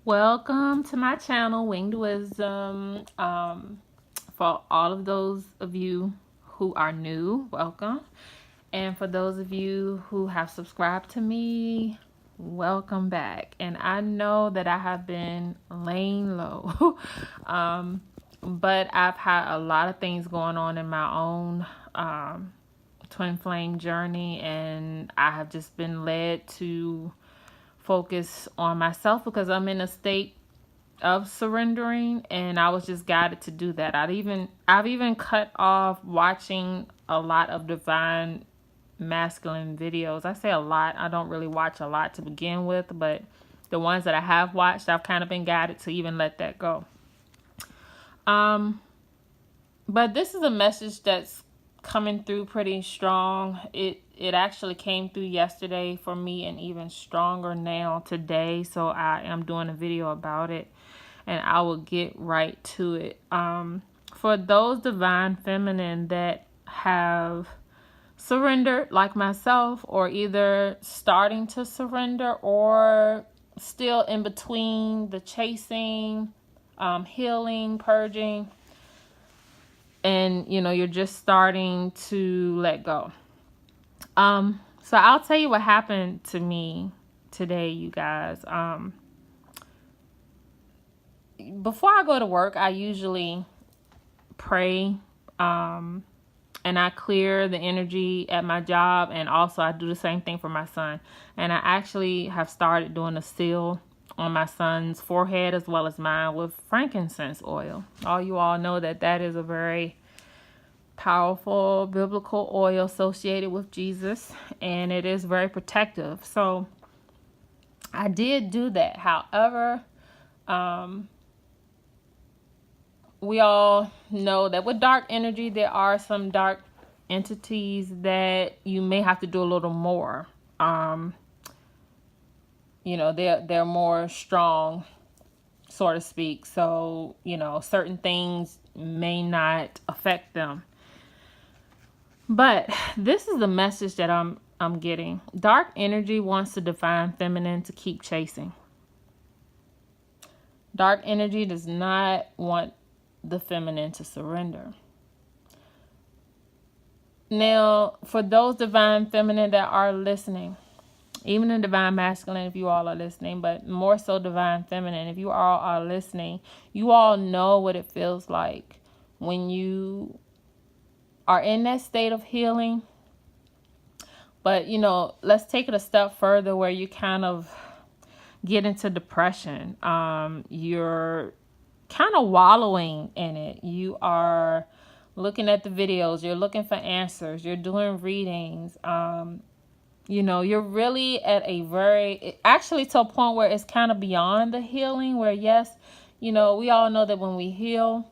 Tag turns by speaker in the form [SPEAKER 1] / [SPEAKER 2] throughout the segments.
[SPEAKER 1] Welcome to my channel, Winged Wisdom. For all of those of you who are new, welcome. And for those of you who have subscribed to me, welcome back. And I know that I have been laying low, but I've had a lot of things going on in my own twin flame journey, and I have just been led to focus on myself because I'm in a state of surrendering, and I was just guided to do that. I've even cut off watching a lot of divine masculine videos. I say a lot. I don't really watch a lot to begin with, but the ones that I have watched, I've kind of been guided to even let that go. But this is a message that's coming through pretty strong. It actually came through yesterday for me, and even stronger now today. So I am doing a video about it, and I will get right to it. For those divine feminine that have surrendered like myself, or either starting to surrender, or still in between the chasing, healing, purging, and you're just starting to let go. So I'll tell you what happened to me today, you guys. Before I go to work, I usually pray, and I clear the energy at my job, and also I do the same thing for my son. And I actually have started doing a seal on my son's forehead as well as mine with frankincense oil. You all know that is a very powerful biblical oil associated with Jesus, and it is very protective. So I did do that. However, we all know that with dark energy, there are some dark entities that you may have to do a little more. They're more strong, so to speak. So, certain things may not affect them. But this is the message that I'm getting. Dark energy wants the divine feminine to keep chasing. Dark energy does not want the feminine to surrender. Now, for those divine feminine that are listening, even the divine masculine, if you all are listening, but more so divine feminine, if you all are listening, you all know what it feels like when you are in that state of healing. But, let's take it a step further, where you kind of get into depression. You're kind of wallowing in it. You are looking at the videos. You're looking for answers. You're doing readings. You're really at actually to a point where it's kind of beyond the healing, where yes, we all know that when we heal,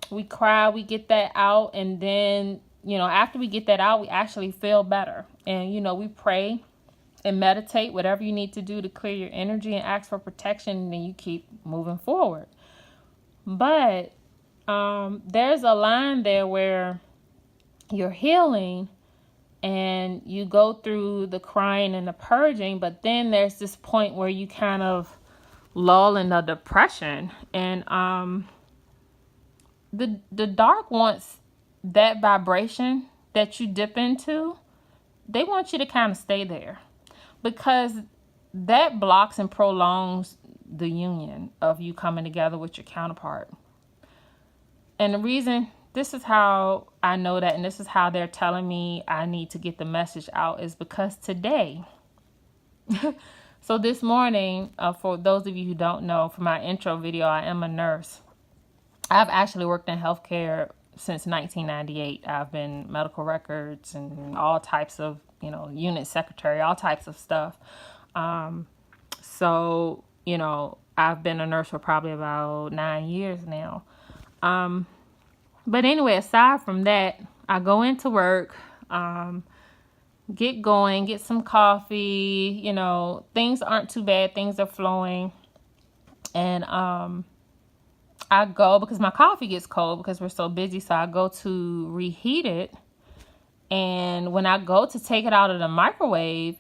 [SPEAKER 1] we cry, we get that out, and then after we get that out, we actually feel better. And, we pray and meditate, whatever you need to do to clear your energy, and ask for protection, and then you keep moving forward. But there's a line there where you're healing and you go through the crying and the purging, but then there's this point where you kind of lull in the depression. And the dark wants that vibration that you dip into. They want you to kind of stay there, because that blocks and prolongs the union of you coming together with your counterpart. And the reason, this is how I know that, and this is how they're telling me I need to get the message out, is because today, so this morning, for those of you who don't know, for my intro video, I am a nurse. I've actually worked in healthcare since 1998. I've been medical records and all types of, unit secretary, all types of stuff. So, I've been a nurse for probably about 9 years now. But anyway, aside from that, I go into work, get going, get some coffee, things aren't too bad. Things are flowing. And, I go, because my coffee gets cold because we're so busy. So I go to reheat it. And when I go to take it out of the microwave,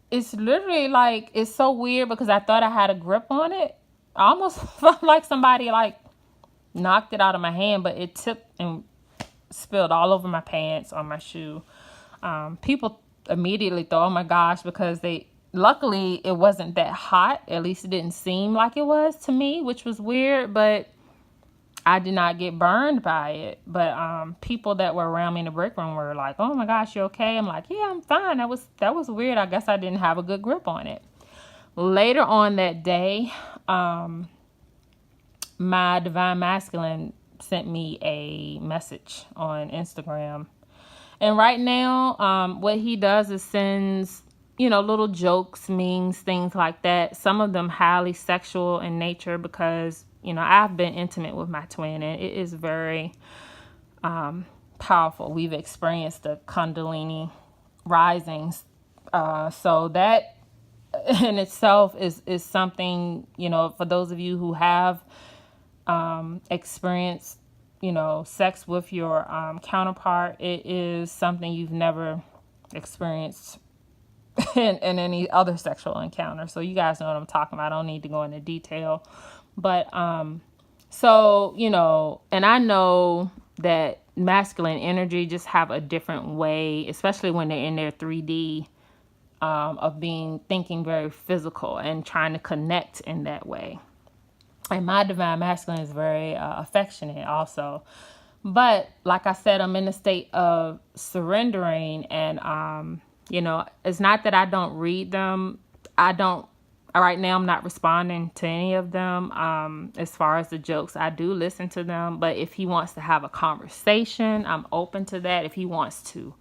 [SPEAKER 1] it's literally like, it's so weird, because I thought I had a grip on it, I almost felt like somebody like knocked it out of my hand, but it tipped and spilled all over my pants or my shoe. People immediately thought, oh my gosh, because luckily it wasn't that hot. At least it didn't seem like it was to me, which was weird, but I did not get burned by it. But people that were around me in the break room were like, oh my gosh, you okay? I'm like, yeah, I'm fine. That was weird. I guess I didn't have a good grip on it. Later on that day, my divine masculine sent me a message on Instagram. And right now, what he does is sends, little jokes, memes, things like that. Some of them highly sexual in nature because, I've been intimate with my twin and it is very powerful. We've experienced the Kundalini risings. So that in itself is something, for those of you who have experienced, sex with your counterpart, it is something you've never experienced in any other sexual encounter. So you guys know what I'm talking about. I don't need to go into detail. But so, and I know that masculine energy just have a different way, especially when they're in their 3D, of thinking very physical and trying to connect in that way. And my divine masculine is very affectionate also. But like I said, I'm in a state of surrendering. And, it's not that I don't read them. Right now, I'm not responding to any of them. As far as the jokes, I do listen to them. But if he wants to have a conversation, I'm open to that. If he wants to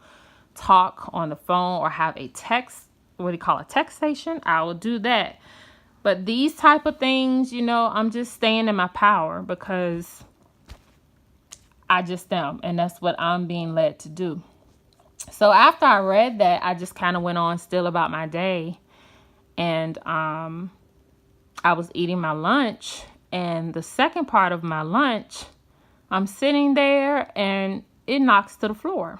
[SPEAKER 1] talk on the phone or have a text, what do you call a text station, I will do that. But these type of things, I'm just staying in my power because I just am. And that's what I'm being led to do. So after I read that, I just kind of went on still about my day. And I was eating my lunch. And the second part of my lunch, I'm sitting there and it knocks to the floor.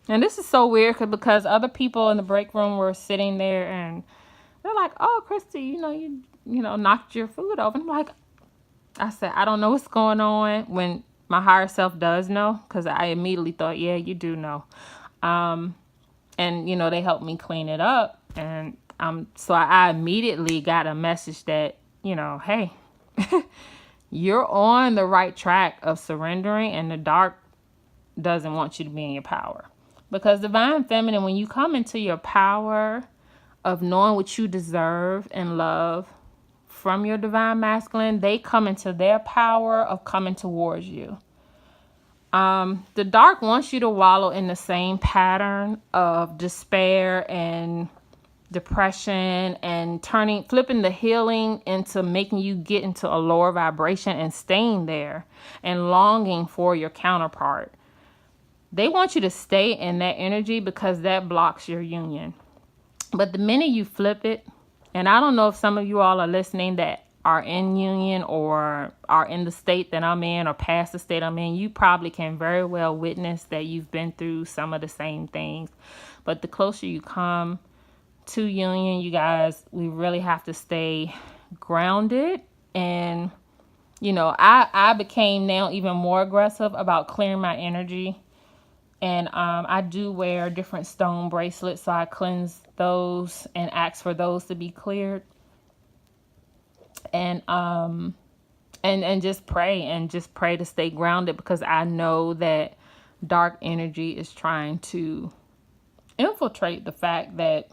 [SPEAKER 1] And this is so weird because other people in the break room were sitting there and they're like, oh, Christy, you knocked your food over. And I'm like, I said, I don't know what's going on, when my higher self does know, because I immediately thought, yeah, you do know. And, they helped me clean it up. And so I immediately got a message that, hey, you're on the right track of surrendering, and the dark doesn't want you to be in your power. Because divine feminine, when you come into your power of knowing what you deserve and love from your divine masculine, they come into their power of coming towards you. The dark wants you to wallow in the same pattern of despair and depression and flipping the healing into making you get into a lower vibration and staying there and longing for your counterpart. They want you to stay in that energy because that blocks your union. But the minute you flip it, and I don't know if some of you all are listening that are in union or are in the state that I'm in or past the state I'm in, you probably can very well witness that you've been through some of the same things. But the closer you come to union, you guys, we really have to stay grounded. And, I became now even more aggressive about clearing my energy. And I do wear different stone bracelets, so I cleanse those and ask for those to be cleared. And just pray to stay grounded, because I know that dark energy is trying to infiltrate the fact that,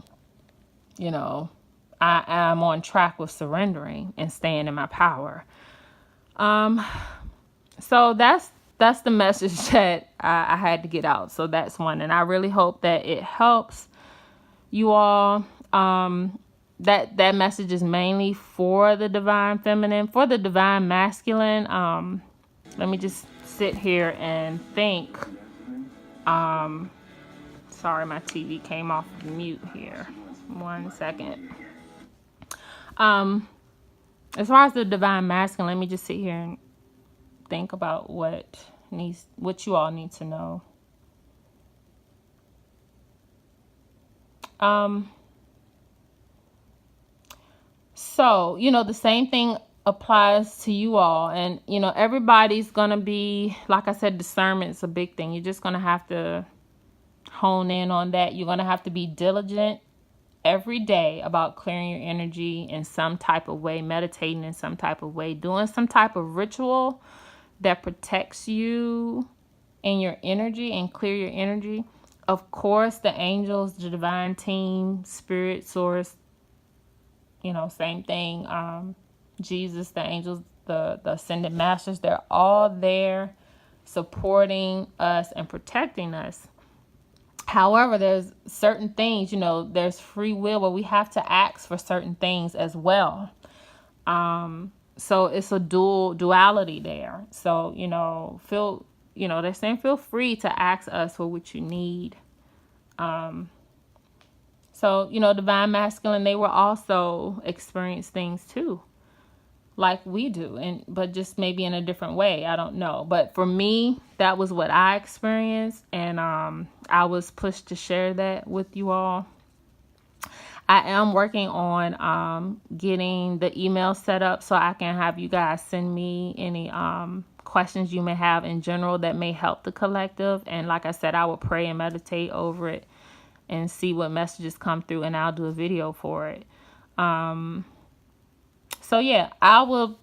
[SPEAKER 1] I am on track with surrendering and staying in my power. So that's the message that I had to get out. So that's one. And I really hope that it helps you all. That message is mainly for the divine feminine. For the divine masculine, let me just sit here and think. Sorry, my TV came off of mute here. 1 second. As far as the divine masculine, let me just sit here and think about what you all need to know. So, the same thing applies to you all. And, you know, everybody's going to be, like I said, discernment's a big thing. You're just going to have to hone in on that. You're going to have to be diligent every day about clearing your energy in some type of way, meditating in some type of way, doing some type of ritual that protects you and your energy and clear your energy. Of course, the angels, the divine team, spirit source, you know, same thing. Jesus, the angels, the ascended masters, they're all there supporting us and protecting us. However, there's certain things, you know, there's free will, but we have to ask for certain things as well. So it's a duality there. So, you know, they're saying feel free to ask us for what you need. So, you know, divine masculine, they will also experience things too, like we do, but just maybe in a different way. I don't know. But for me, that was what I experienced, and I was pushed to share that with you all. I am working on getting the email set up so I can have you guys send me any questions you may have in general that may help the collective. And like I said, I will pray and meditate over it and see what messages come through, and I'll do a video for it. So yeah, I will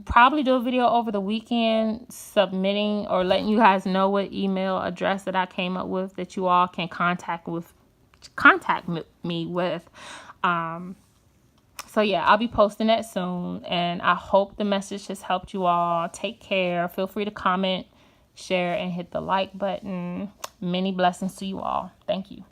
[SPEAKER 1] probably do a video over the weekend submitting or letting you guys know what email address that I came up with that you all can contact me with. So yeah, I'll be posting that soon, and I hope the message has helped you all. Take care. Feel free to comment, share, and hit the like button. Many blessings to you all. Thank you.